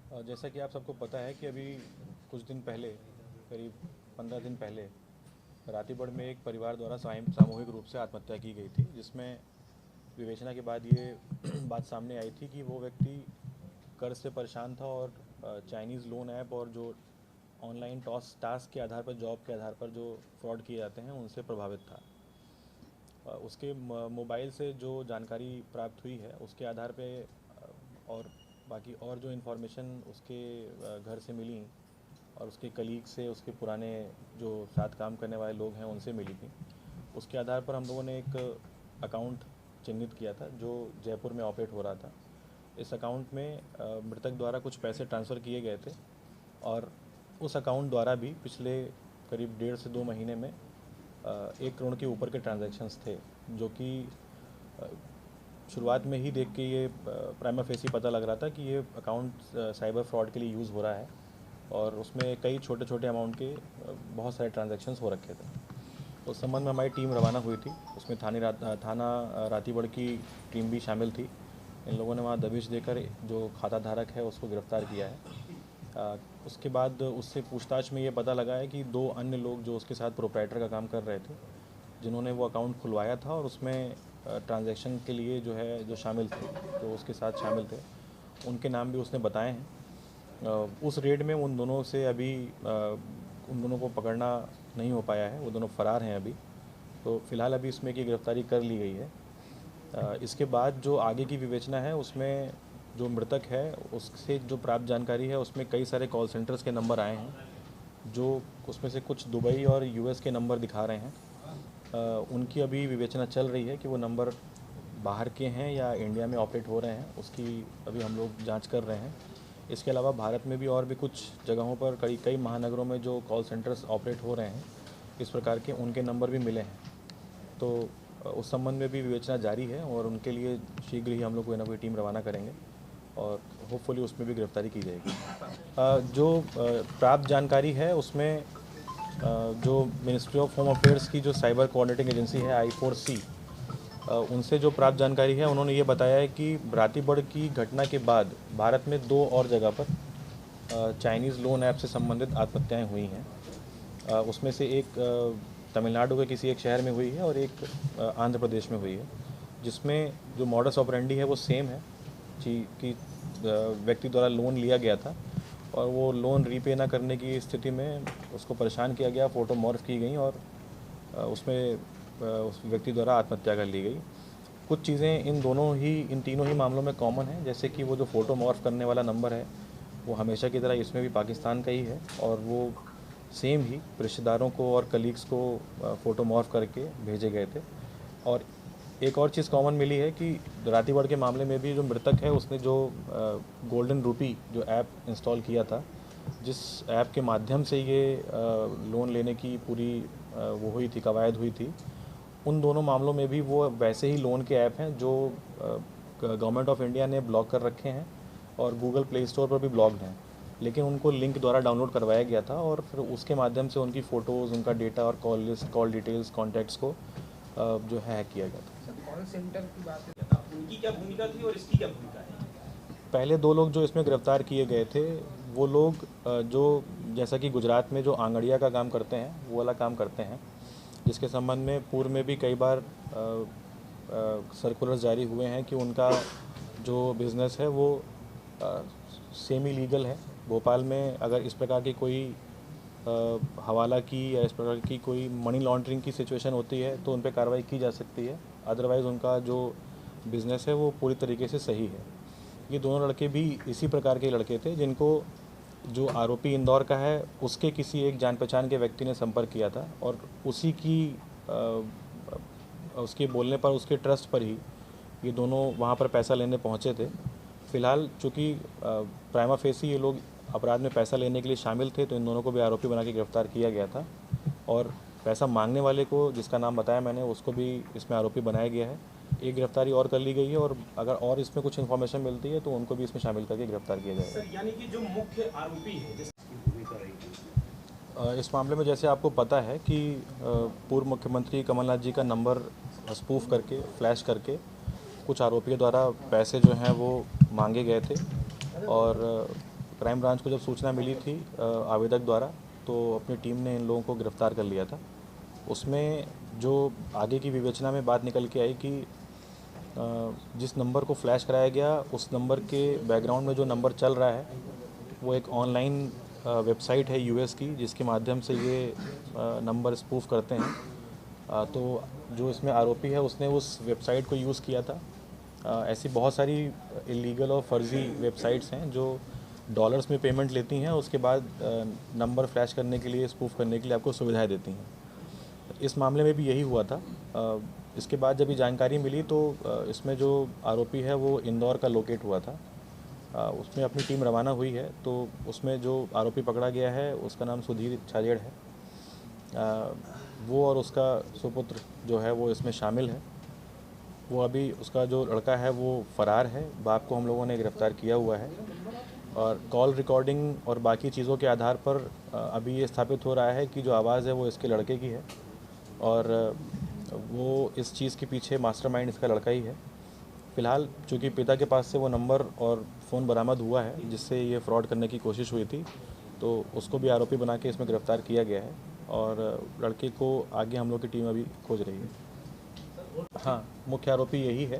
जैसा कि आप सबको पता है कि अभी कुछ दिन पहले, करीब 15 दिन पहले, रातीगढ़ में एक परिवार द्वारा सामूहिक रूप से आत्महत्या की गई थी, जिसमें विवेचना के बाद ये बात सामने आई थी कि वो व्यक्ति कर्ज से परेशान था और चाइनीज़ लोन ऐप और जो ऑनलाइन टास्क के आधार पर, जॉब के आधार पर जो फ्रॉड किए जाते हैं, उनसे प्रभावित था। उसके मोबाइल से जो जानकारी प्राप्त हुई है उसके आधार पे और बाकी और जो इन्फॉर्मेशन उसके घर से मिली और उसके कलीग से, उसके पुराने जो साथ काम करने वाले लोग हैं उनसे मिली थी, उसके आधार पर हम लोगों ने एक अकाउंट चिन्हित किया था जो जयपुर में ऑपरेट हो रहा था। इस अकाउंट में मृतक द्वारा कुछ पैसे ट्रांसफ़र किए गए थे और उस अकाउंट द्वारा भी पिछले करीब 1.5 से 2 महीने में 1 करोड़ के ऊपर के ट्रांजैक्शंस थे, जो कि शुरुआत में ही देख के ये प्राइमा फेसी पता लग रहा था कि ये अकाउंट साइबर फ्रॉड के लिए यूज़ हो रहा है और उसमें कई छोटे छोटे अमाउंट के बहुत सारे ट्रांजैक्शंस हो रखे थे। उस संबंध में हमारी टीम रवाना हुई थी। उसमें थाना रातीगढ़ की टीम भी शामिल थी। इन लोगों ने वहाँ दबिश देकर जो खाता धारक है उसको गिरफ़्तार किया है। उसके बाद उससे पूछताछ में ये पता लगा है कि 2 अन्य लोग जो उसके साथ प्रोप्राइटर का काम कर रहे थे, जिन्होंने वो अकाउंट खुलवाया था और उसमें ट्रांजैक्शन के लिए जो है जो शामिल थे, जो उसके साथ शामिल थे, उनके नाम भी उसने बताए हैं। उस रेड में उन दोनों से अभी उन दोनों को पकड़ना नहीं हो पाया है, वो दोनों फ़रार हैं अभी। तो फ़िलहाल अभी इसमें की गिरफ़्तारी कर ली गई है। इसके बाद जो आगे की विवेचना है उसमें जो मृतक है उससे जो प्राप्त जानकारी है उसमें कई सारे कॉल सेंटर्स के नंबर आए हैं, जो उसमें से कुछ दुबई और यूएस के नंबर दिखा रहे हैं। उनकी अभी विवेचना चल रही है कि वो नंबर बाहर के हैं या इंडिया में ऑपरेट हो रहे हैं, उसकी अभी हम लोग जांच कर रहे हैं। इसके अलावा भारत में भी और भी कुछ जगहों पर कई कई महानगरों में जो कॉल सेंटर्स ऑपरेट हो रहे हैं इस प्रकार के, उनके नंबर भी मिले हैं। तो उस संबंध में भी विवेचना जारी है और उनके लिए शीघ्र ही हम लोग कोई ना कोई टीम रवाना करेंगे और होपफुली उसमें भी गिरफ्तारी की जाएगी। जो प्राप्त जानकारी है उसमें जो मिनिस्ट्री ऑफ होम अफेयर्स की जो साइबर कोऑर्डिनेटिंग एजेंसी है I4C, उनसे जो प्राप्त जानकारी है उन्होंने ये बताया है कि रातीगढ़ की घटना के बाद भारत में 2 और जगह पर चाइनीज़ लोन ऐप से संबंधित आत्महत्याएं हुई हैं। उसमें से एक तमिलनाडु के किसी एक शहर में हुई है और एक आंध्र प्रदेश में हुई है, जिसमें जो मॉडस ऑपरेंडी है वो सेम है कि व्यक्ति द्वारा लोन लिया गया था और वो लोन रीपे ना करने की स्थिति में उसको परेशान किया गया, फ़ोटो मॉर्फ की गई और उसमें उस व्यक्ति द्वारा आत्महत्या कर ली गई। कुछ चीज़ें इन तीनों ही मामलों में कॉमन हैं, जैसे कि वो जो फ़ोटो मॉर्फ करने वाला नंबर है वो हमेशा की तरह इसमें भी पाकिस्तान का ही है और वो सेम ही रिश्तेदारों को और कलीग्स को फ़ोटो मॉर्फ करके भेजे गए थे। और एक और चीज़ कॉमन मिली है कि रातीगढ़ के मामले में भी जो मृतक है उसने जो गोल्डन रूपी जो ऐप इंस्टॉल किया था, जिस ऐप के माध्यम से ये लोन लेने की पूरी वो हुई थी, कवायद हुई थी, उन दोनों मामलों में भी वो वैसे ही लोन के ऐप हैं जो गवर्नमेंट ऑफ इंडिया ने ब्लॉक कर रखे हैं और गूगल प्ले स्टोर पर भी ब्लॉक्ड हैं, लेकिन उनको लिंक द्वारा डाउनलोड करवाया गया था और फिर उसके माध्यम से उनकी फ़ोटोज़, उनका डेटा और call list, call details, contacts को जो है हैक किया गया था। कॉल सेंटर की बात है, उनकी क्या भूमिका थी और इसकी क्या भूमिका है? पहले 2 लोग जो इसमें गिरफ़्तार किए गए थे वो लोग जो जैसा कि गुजरात में जो आंगड़िया का काम करते हैं वो वाला काम करते हैं, जिसके संबंध में पूर्व में भी कई बार सर्कुलर्स जारी हुए हैं कि उनका जो बिज़नेस है वो सेमी लीगल है। भोपाल में अगर इस प्रकार की कोई हवाला की या इस प्रकार की कोई मनी लॉन्ड्रिंग की सिचुएशन होती है तो उन पर कार्रवाई की जा सकती है, अदरवाइज़ उनका जो बिज़नेस है वो पूरी तरीके से सही है। ये दोनों लड़के भी इसी प्रकार के लड़के थे जिनको जो आरोपी इंदौर का है उसके किसी एक जान पहचान के व्यक्ति ने संपर्क किया था और उसी की उसके बोलने पर, उसके ट्रस्ट पर ही ये दोनों वहाँ पर पैसा लेने पहुँचे थे। फ़िलहाल चूँकि प्राइमा फेसी ये लोग अपराध में पैसा लेने के लिए शामिल थे, तो इन दोनों को भी आरोपी बना के गिरफ़्तार किया गया था और पैसा मांगने वाले को, जिसका नाम बताया मैंने, उसको भी इसमें आरोपी बनाया गया है। एक गिरफ्तारी और कर ली गई है और अगर और इसमें कुछ इन्फॉर्मेशन मिलती है तो उनको भी इसमें शामिल करके गिरफ्तार किया जाएगा। सर, यानी कि जो मुख्य आरोपी है जिसकी भूमिका रहेगी इस मामले में जैसे आपको पता है कि पूर्व मुख्यमंत्री कमलनाथ जी का नंबर स्पूफ करके, फ्लैश करके कुछ आरोपियों द्वारा पैसे जो हैं वो मांगे गए थे और क्राइम ब्रांच को जब सूचना मिली थी आवेदक द्वारा, तो अपनी टीम ने इन लोगों को गिरफ़्तार कर लिया था। उसमें जो आगे की विवेचना में बात निकल के आई कि जिस नंबर को फ्लैश कराया गया, उस नंबर के बैकग्राउंड में जो नंबर चल रहा है वो एक ऑनलाइन वेबसाइट है यूएस की, जिसके माध्यम से ये नंबर स्पूफ करते हैं। तो जो इसमें आरोपी है उसने उस वेबसाइट को यूज़ किया था। ऐसी बहुत सारी इलीगल और फर्जी वेबसाइट्स हैं जो डॉलर्स में पेमेंट लेती हैं, उसके बाद नंबर फ्लैश करने के लिए, स्पूफ करने के लिए आपको सुविधाएं देती हैं। इस मामले में भी यही हुआ था। इसके बाद जब ये जानकारी मिली तो इसमें जो आरोपी है वो इंदौर का लोकेट हुआ था। उसमें अपनी टीम रवाना हुई है। तो उसमें जो आरोपी पकड़ा गया है उसका नाम सुधीर छाजेड़ है। वो और उसका सुपुत्र जो है वो इसमें शामिल है। वो अभी, उसका जो लड़का है वो फ़रार है। बाप को हम लोगों ने गिरफ़्तार किया हुआ है और कॉल रिकॉर्डिंग और बाकी चीज़ों के आधार पर अभी ये स्थापित हो रहा है कि जो आवाज़ है वो इसके लड़के की है और वो इस चीज़ के पीछे मास्टरमाइंड इसका लड़का ही है। फ़िलहाल चूँकि पिता के पास से वो नंबर और फ़ोन बरामद हुआ है जिससे ये फ्रॉड करने की कोशिश हुई थी, तो उसको भी आरोपी बना के इसमें गिरफ़्तार किया गया है और लड़के को आगे हम लोग की टीम अभी खोज रही है। हाँ, मुख्य आरोपी यही है।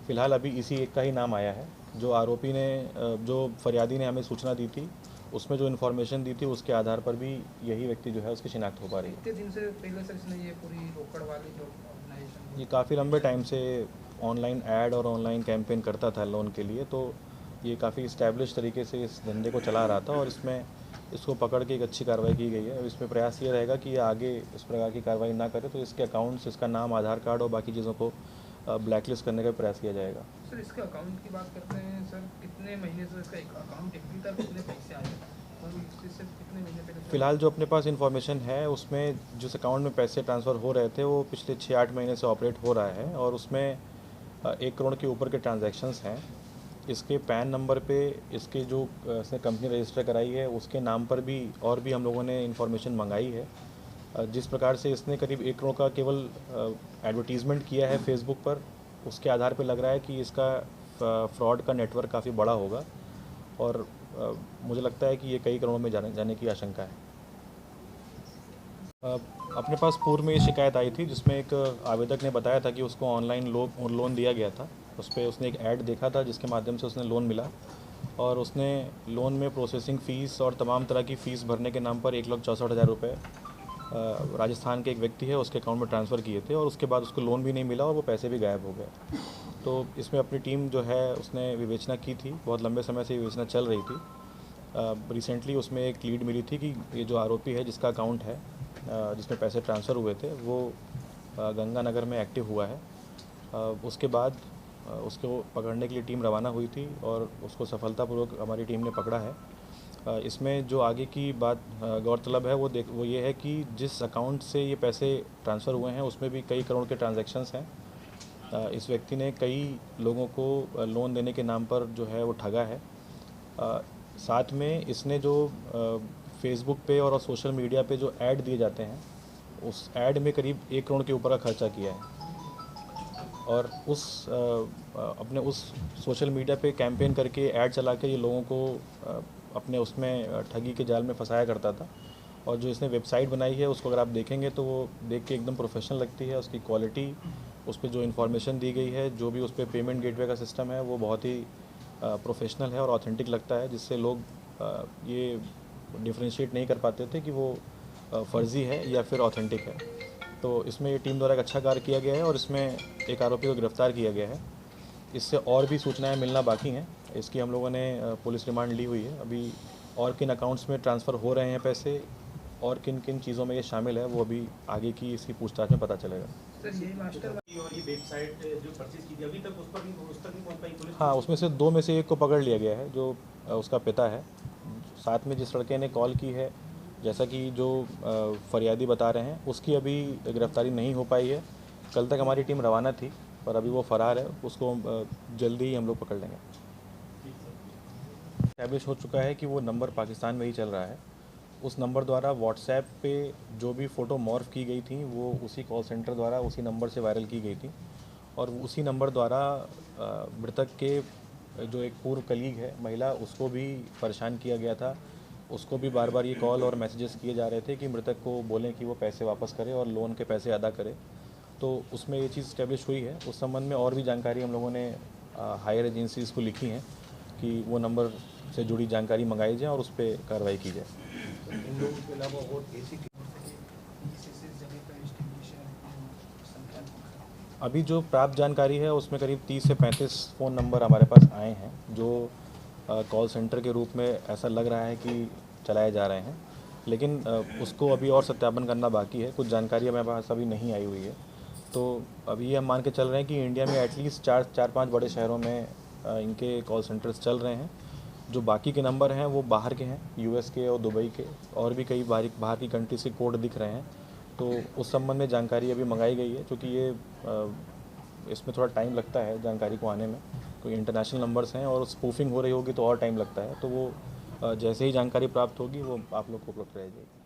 फ़िलहाल अभी इसी एक का ही नाम आया है। जो आरोपी ने, जो फरियादी ने हमें सूचना दी थी, उसमें जो इन्फॉर्मेशन दी थी उसके आधार पर भी यही व्यक्ति जो है उसकी शिनाख्त हो पा रही है। कितने दिन से पहले से इसने ये पूरी रोकड़ वाली जो ऑर्गेनाइजेशन, ये काफ़ी लंबे टाइम से ऑनलाइन ऐड और ऑनलाइन कैंपेन करता था लोन के लिए, तो ये काफ़ी इस्टेब्लिश तरीके से इस धंधे को चला रहा था और इसमें इसको पकड़ के एक अच्छी कार्रवाई की गई है। इसमें प्रयास ये रहेगा कि ये आगे इस प्रकार की कार्रवाई ना करे, तो इसके अकाउंट्स, इसका नाम, आधार कार्ड और बाकी चीज़ों को ब्लैकलिस्ट करने का प्रयास किया जाएगा। सर इसके अकाउंट की बात करते हैं सर, कितने महीने से इसका अकाउंट एक्टिव था, कितने पैसे आए और इससे कितने महीने पहले? फ़िलहाल जो अपने पास इन्फॉर्मेशन है उसमें जिस अकाउंट में पैसे ट्रांसफ़र हो रहे थे वो पिछले 6-8 महीने से ऑपरेट हो रहा है और उसमें 1 करोड़ के ऊपर के ट्रांजैक्शंस हैं। इसके पैन नंबर पे, इसके जो इसने कंपनी रजिस्टर कराई है उसके नाम पर भी और भी हम लोगों ने इन्फॉर्मेशन मंगाई है। जिस प्रकार से इसने करीब 1 करोड़ का केवल एडवर्टीज़मेंट किया है फेसबुक पर, उसके आधार पे लग रहा है कि इसका फ्रॉड का नेटवर्क काफ़ी बड़ा होगा और मुझे लगता है कि ये कई करोड़ों में जाने की आशंका है। अपने पास पूर्व में ये शिकायत आई थी जिसमें एक आवेदक ने बताया था कि उसको ऑनलाइन लोन दिया गया था। उस पर उसने एक ऐड देखा था जिसके माध्यम से उसने लोन मिला और उसने लोन में प्रोसेसिंग फ़ीस और तमाम तरह की फ़ीस भरने के नाम पर 1,64,000 रुपये राजस्थान के एक व्यक्ति है उसके अकाउंट में ट्रांसफ़र किए थे और उसके बाद उसको लोन भी नहीं मिला और वो पैसे भी गायब हो गए। तो इसमें अपनी टीम जो है उसने विवेचना की थी, बहुत लंबे समय से विवेचना चल रही थी। रिसेंटली उसमें एक लीड मिली थी कि ये जो आरोपी है जिसका अकाउंट है, जिसमें पैसे ट्रांसफ़र हुए थे, वो गंगानगर में एक्टिव हुआ है। उसके बाद उसको पकड़ने के लिए टीम रवाना हुई थी और उसको सफलतापूर्वक हमारी टीम ने पकड़ा है। इसमें जो आगे की बात गौरतलब है वो ये है कि जिस अकाउंट से ये पैसे ट्रांसफ़र हुए हैं उसमें भी कई करोड़ के ट्रांजैक्शंस हैं। इस व्यक्ति ने कई लोगों को लोन देने के नाम पर जो है वो ठगा है। साथ में इसने जो फेसबुक पे और सोशल मीडिया पे जो ऐड दिए जाते हैं, उस ऐड में करीब 1 करोड़ के ऊपर का खर्चा किया है और अपने उस सोशल मीडिया पे कैंपेन करके ऐड चला के ये लोगों को अपने उसमें ठगी के जाल में फंसाया करता था। और जो इसने वेबसाइट बनाई है उसको अगर आप देखेंगे तो वो देख के एकदम प्रोफेशनल लगती है। उसकी क्वालिटी, उस पर जो इन्फॉर्मेशन दी गई है, जो भी उस पर पेमेंट गेटवे का सिस्टम है, वो बहुत ही प्रोफेशनल है और ऑथेंटिक लगता है, जिससे लोग ये डिफ्रेंशिएट नहीं कर पाते थे कि वो फ़र्ज़ी है या फिर ऑथेंटिक है। तो इसमें ये टीम द्वारा एक अच्छा कार्य किया गया है और इसमें एक आरोपी को गिरफ़्तार किया गया है। इससे और भी सूचनाएं मिलना बाकी हैं। इसकी हम लोगों ने पुलिस रिमांड ली हुई है। अभी और किन अकाउंट्स में ट्रांसफ़र हो रहे हैं पैसे और किन किन चीज़ों में ये शामिल है, वो अभी आगे की इसकी पूछताछ में पता चलेगा। सर ये मास्टर और ये वेबसाइट जो परचेज की थी अभी तक उस तक नहीं पहुंच पाई पुलिस? हाँ, उसमें से 2 में से 1 को पकड़ लिया गया है, जो उसका पिता है। साथ में जिस लड़के ने कॉल की है, जैसा कि जो फरियादी बता रहे हैं, उसकी अभी गिरफ्तारी नहीं हो पाई है। कल तक हमारी टीम रवाना थी पर अभी वो फ़रार है, उसको जल्दी ही हम लोग पकड़ लेंगे। एस्टैब्लिश हो चुका है कि वो नंबर पाकिस्तान में ही चल रहा है। उस नंबर द्वारा व्हाट्सएप पे जो भी फ़ोटो मॉर्फ की गई थी वो उसी कॉल सेंटर द्वारा उसी नंबर से वायरल की गई थी और उसी नंबर द्वारा मृतक के जो एक पूर्व कलीग है महिला, उसको भी परेशान किया गया था। उसको भी बार बार ये कॉल और मैसेजेस किए जा रहे थे कि मृतक को बोलें कि वो पैसे वापस करे और लोन के पैसे अदा करे। तो उसमें ये चीज़ स्टैब्लिश हुई है। उस संबंध में और भी जानकारी हम लोगों ने हायर एजेंसीज़ को लिखी हैं कि वो नंबर से जुड़ी जानकारी मंगाई जाए और उस पर कार्रवाई की जाए। इन लोगों के अलावा और ऐसी अभी जो प्राप्त जानकारी है उसमें करीब 30 से 35 फ़ोन नंबर हमारे पास आए हैं जो कॉल सेंटर के रूप में ऐसा लग रहा है कि चलाए जा रहे हैं, लेकिन उसको अभी और सत्यापन करना बाकी है। कुछ जानकारी हमारे पास अभी नहीं आई हुई है। तो अभी हम मान के चल रहे हैं कि इंडिया में एटलीस्ट 4-5 बड़े शहरों में इनके कॉल सेंटर्स चल रहे हैं। जो बाकी के नंबर हैं वो बाहर के हैं, यूएस के और दुबई के, और भी कई बाहर की कंट्रीज के कोड दिख रहे हैं। तो उस संबंध में जानकारी अभी मंगाई गई है, क्योंकि ये इसमें थोड़ा टाइम लगता है जानकारी को आने में, क्योंकि इंटरनेशनल नंबर्स हैं और स्पूफिंग हो रही होगी तो और टाइम लगता है। तो वो जैसे ही जानकारी प्राप्त होगी वो आप लोग को उपलब्ध रह जाएगी।